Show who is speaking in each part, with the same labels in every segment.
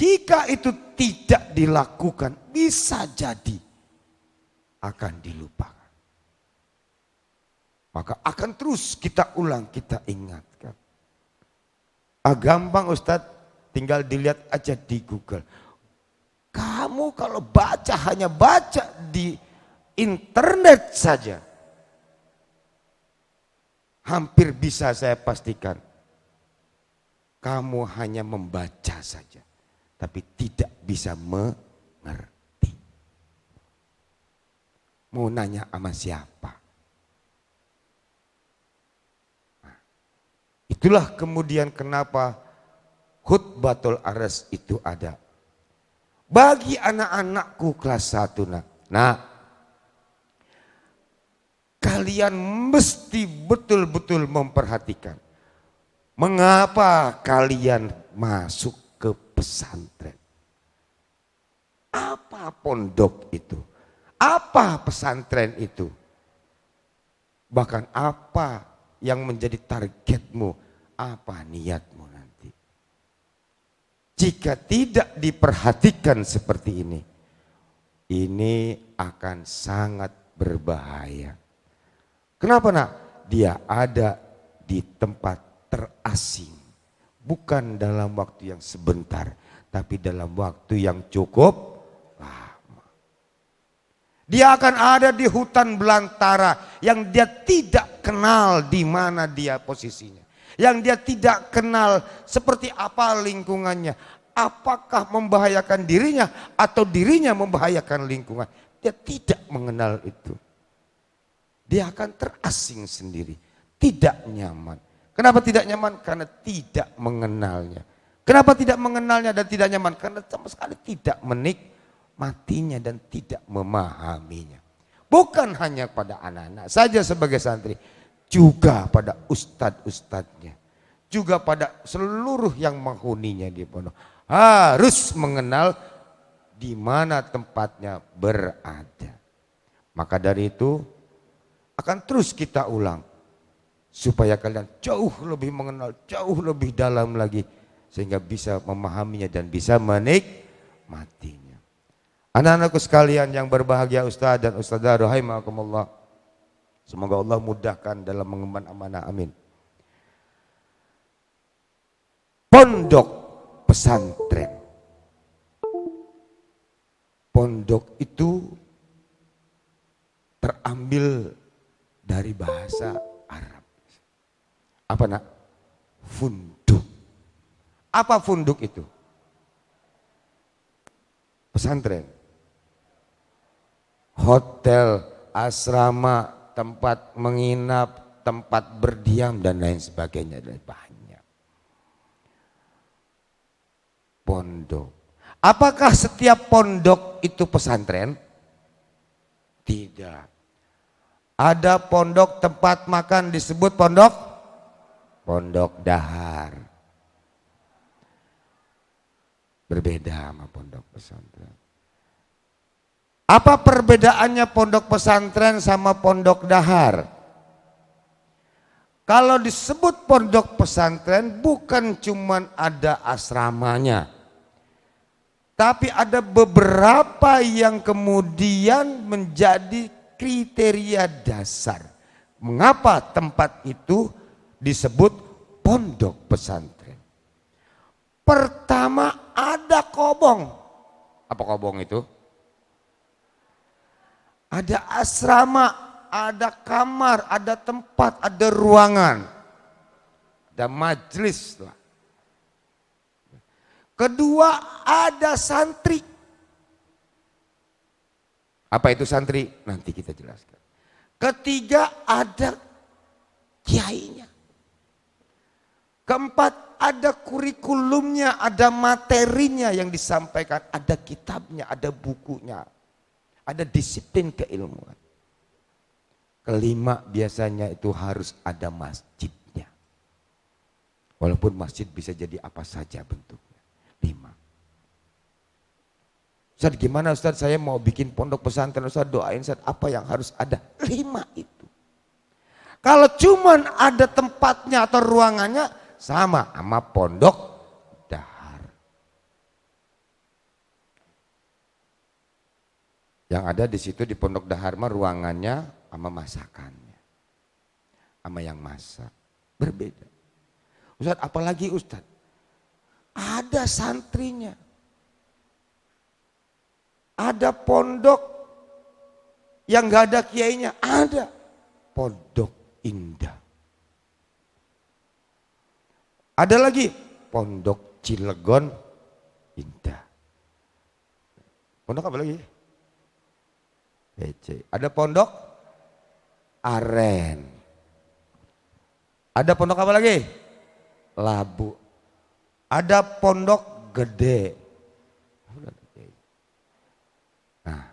Speaker 1: Jika itu tidak dilakukan, bisa jadi akan dilupakan. Maka akan terus kita ulang, kita ingatkan. Gampang Ustadz, tinggal dilihat aja di Google. Kamu kalau baca, hanya baca di internet saja, hampir bisa saya pastikan, kamu hanya membaca saja, tapi tidak bisa mengerti. Mau nanya sama siapa? Nah, itulah kemudian kenapa khutbatul aras itu ada. Bagi anak-anakku kelas 1 nak. Nah, kalian mesti betul-betul memperhatikan. Mengapa kalian masuk ke pesantren? Apa pondok itu? Apa pesantren itu? Bahkan apa yang menjadi targetmu? Apa niatmu nanti? Jika tidak diperhatikan seperti ini akan sangat berbahaya. Kenapa nak? Dia ada di tempat terasing. Bukan dalam waktu yang sebentar, tapi dalam waktu yang cukup lama. Dia akan ada di hutan belantara yang dia tidak kenal di mana dia posisinya. Yang dia tidak kenal seperti apa lingkungannya. Apakah membahayakan dirinya atau dirinya membahayakan lingkungan. Dia tidak mengenal itu. Dia akan terasing sendiri. Tidak nyaman. Kenapa tidak nyaman? Karena tidak mengenalnya. Kenapa tidak mengenalnya dan tidak nyaman? Karena sama sekali tidak menikmatinya dan tidak memahaminya. Bukan hanya pada anak-anak saja sebagai santri. Juga pada ustadz-ustadznya. Juga pada seluruh yang menghuninya di pondok. Harus mengenal di mana tempatnya berada. Maka dari itu akan terus kita ulang. Supaya kalian jauh lebih mengenal, jauh lebih dalam lagi. Sehingga bisa memahaminya dan bisa menikmatinya. Anak-anakku sekalian yang berbahagia Ustadz dan Ustadzah rahimakumullah. Semoga Allah mudahkan dalam mengemban amanah, amin. Pondok pesantren. Pondok itu terambil dari bahasa Arab. Apa nak? Funduk. Apa funduk itu? Pesantren. Hotel, asrama, tempat menginap, tempat berdiam dan lain sebagainya. Banyak. Pondok. Apakah setiap pondok itu pesantren? Tidak. Ada pondok tempat makan disebut pondok dahar. Berbeda sama pondok pesantren. Apa perbedaannya pondok pesantren sama pondok dahar? Kalau disebut pondok pesantren bukan cuman ada asramanya. Tapi ada beberapa yang kemudian menjadi kriteria dasar. Mengapa tempat itu disebut pondok pesantren? Pertama ada kobong. Apa kobong itu? Ada asrama, ada kamar, ada tempat, ada ruangan. Ada majelis lah. Kedua ada santri. Apa itu santri? Nanti kita jelaskan. Ketiga ada kiainya. Keempat ada kurikulumnya, ada materinya yang disampaikan, ada kitabnya, ada bukunya, ada disiplin keilmuan. Kelima biasanya itu harus ada masjidnya. Walaupun masjid bisa jadi apa saja bentuknya. 5. Ustaz gimana Ustaz, saya mau bikin pondok pesantren, Ustaz doain Ustaz, apa yang harus ada? 5 itu. Kalau cuman ada tempatnya atau ruangannya sama pondok dahar. Yang ada di situ di Pondok Dharma ruangannya sama masakannya. Sama yang masak. Berbeda. Ustaz, apalagi Ustaz? Ada santrinya. Ada pondok yang gak ada kiainya. Ada. Pondok Indah. Ada lagi. Pondok Cilegon Indah. Pondok apa lagi? PC. Ada pondok Aren. Ada pondok apa lagi? Labu. Ada pondok Gede. Nah,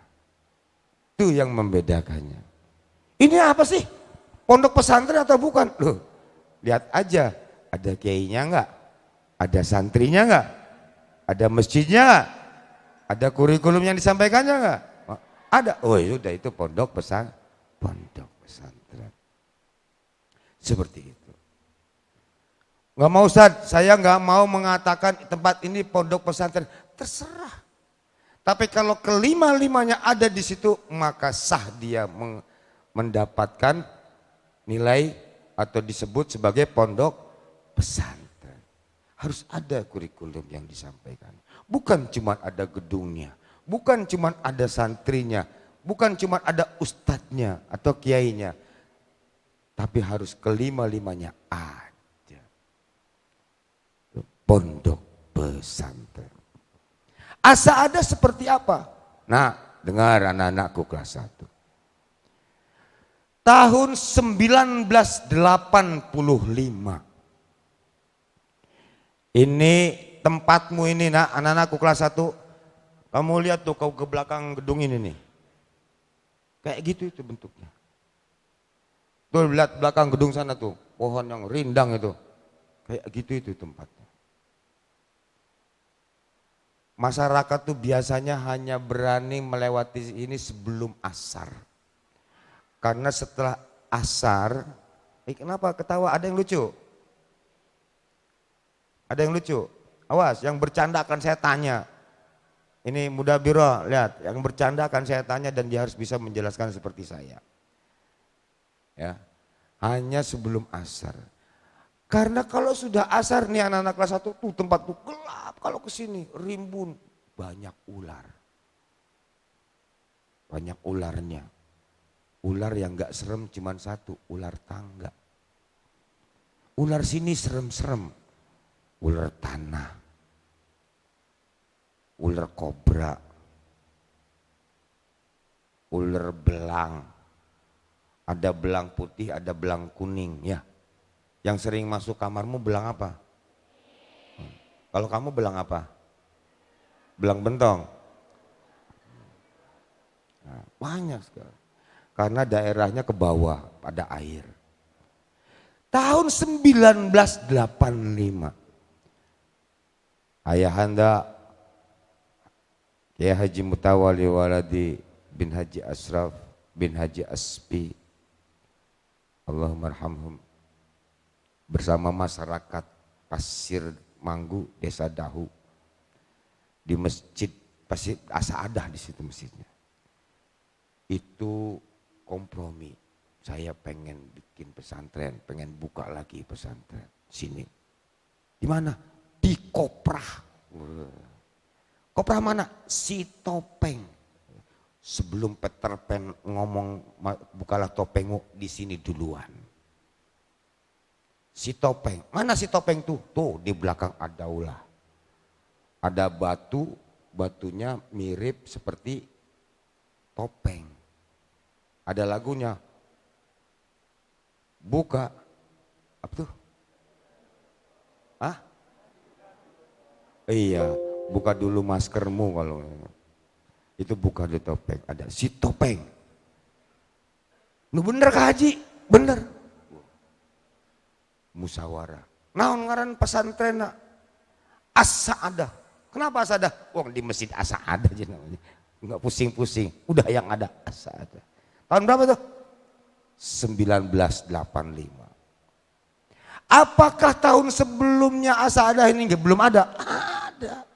Speaker 1: itu yang membedakannya. Ini apa sih? Pondok pesantren atau bukan? Loh, lihat aja. Ada kiainya enggak? Ada santrinya enggak? Ada masjidnya enggak? Ada kurikulum yang disampaikannya enggak? Ada. Oh sudah itu pondok pesantren. Seperti itu. Enggak mau Ustaz, saya enggak mau mengatakan tempat ini pondok pesantren. Terserah. Tapi kalau kelima-limanya ada di situ, maka sah dia mendapatkan nilai atau disebut sebagai pondok pesantren. Harus ada kurikulum yang disampaikan. Bukan cuma ada gedungnya, bukan cuma ada santrinya, bukan cuma ada ustadznya atau kiainya. Tapi harus kelima-limanya ada. Pondok pesantren. Asa ada seperti apa? Nah, dengar anak-anakku kelas 1. Tahun 1985. Ini tempatmu ini nak, anak-anakku kelas 1. Kamu lihat tuh kau ke belakang gedung ini nih. Kayak gitu itu bentuknya. Tuh lihat belakang gedung sana tuh, pohon yang rindang itu. Kayak gitu itu tempatnya. Masyarakat tuh biasanya hanya berani melewati ini sebelum asar. Karena setelah asar, kenapa ketawa? Ada yang lucu? Ada yang lucu? Awas, yang bercanda akan saya tanya. Ini Muda Biro, lihat, yang bercanda akan saya tanya dan dia harus bisa menjelaskan seperti saya. Ya, hanya sebelum asar. Karena kalau sudah asar nih anak-anak kelas 1 tuh tempat tuh gelap, kalau ke sini rimbun, banyak ular. Banyak ularnya. Ular yang enggak serem cuman satu, ular tangga. Ular sini serem-serem. Ular tanah. Ular kobra. Ular belang. Ada belang putih, ada belang kuning ya. Yang sering masuk kamarmu belang apa? Kalau kamu belang apa? Belang bentong. Nah, banyak sekali. Karena daerahnya ke bawah, pada air. Tahun 1985. Ayahanda Kiai Haji Mutawali Waladi bin Haji Asraf bin Haji Aspi, Allahumma arhamhum, bersama masyarakat Pasir Manggu, Desa Dahu, di masjid Pasir Asaadah di situ masjidnya. Itu kompromi. Saya pengen bikin pesantren, pengen buka lagi pesantren sini. Di mana? Di Koprah. Koprah mana? Si Topeng. Sebelum Peter Pan ngomong bukalah topengmu, di sini duluan. Si Topeng, mana si Topeng tuh? Tuh di belakang ada ulah. Ada batu, batunya mirip seperti topeng. Ada lagunya. Buka, apa tuh? Hah? Iya, buka dulu maskermu kalau itu buka di topeng. Ada si Topeng. Lu bener Kak Haji? Bener. Musyawarah. Naon ngaran pesantren As-Saadah. Kenapa As-Saadah? Wong di masjid As-Saadah aja namanya. Enggak pusing-pusing. Udah yang ada As-Saadah. Tahun berapa tuh? 1985. Apakah tahun sebelumnya As-Saadah ini belum ada? Ada.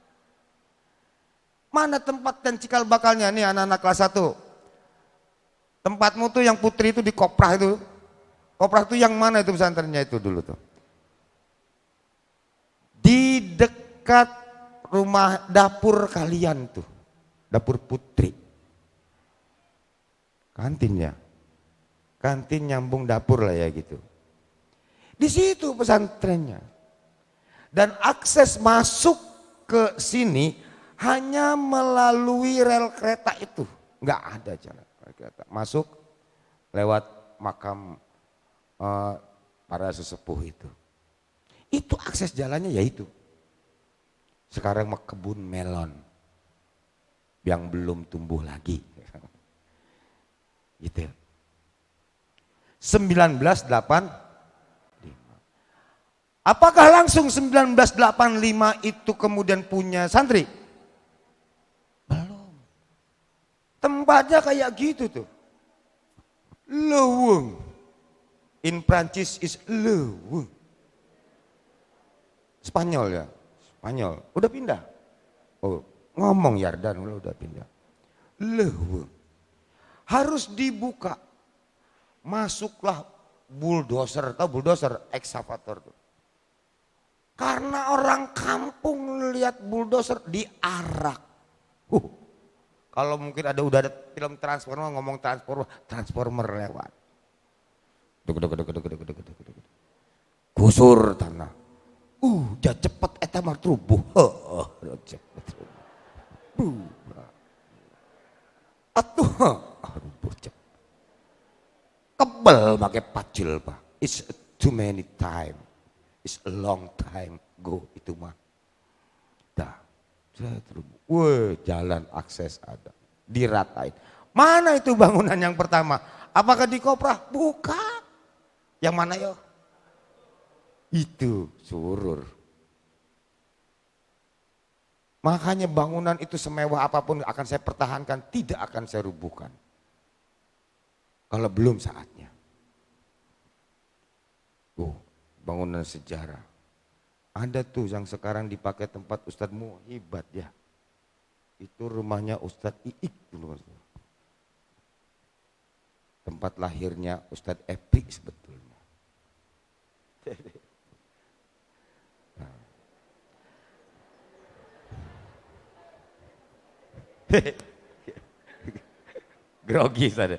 Speaker 1: Mana tempat dan cikal bakalnya nih anak-anak kelas 1? Tempatmu tuh yang putri itu di Koprah itu. Koprah itu yang mana itu pesantrennya itu dulu tuh? Di dekat rumah dapur kalian tuh. Dapur putri. Kantinnya. Kantin nyambung dapur lah ya gitu. Di situ pesantrennya. Dan akses masuk ke sini hanya melalui rel kereta itu. Enggak ada jalan kereta. Masuk lewat makam para sesepuh itu. Itu akses jalannya yaitu. Sekarang kebun melon yang belum tumbuh lagi. Gitu. 1985. Apakah langsung 1985 itu kemudian punya santri? Belum. Tempatnya kayak gitu tuh. Leweng. In Prancis is leweng. Spanyol ya. Spanyol. Udah pindah. Oh, ngomong Yardan udah pindah. Leweng. Harus dibuka. Masuklah bulldozer, tahu bulldozer, ekskavator tuh. Karena orang kampung lihat bulldozer diarak. Kalau mungkin udah ada film Transformer ngomong Transformer lewat. Gusur tanah. Udah cepet eta mah trubuh. Cepet. Atuh, rubuh cepet. Kebel pakai pacil Pak. It's too many time. It's a long time go itu mah. Dah. Jalan akses ada. Diratain. Mana itu bangunan yang pertama? Apakah di Koprah? Bukan. Yang mana yo? Itu Surur. Makanya bangunan itu semewah apapun akan saya pertahankan, tidak akan saya rubuhkan. Kalau belum saatnya. Bangunan sejarah. Ada tuh yang sekarang dipakai tempat Ustadz Muhibat ya. Itu rumahnya Ustadz Iik dulu. Tempat lahirnya Ustadz Epik sebetulnya. Grogi saja.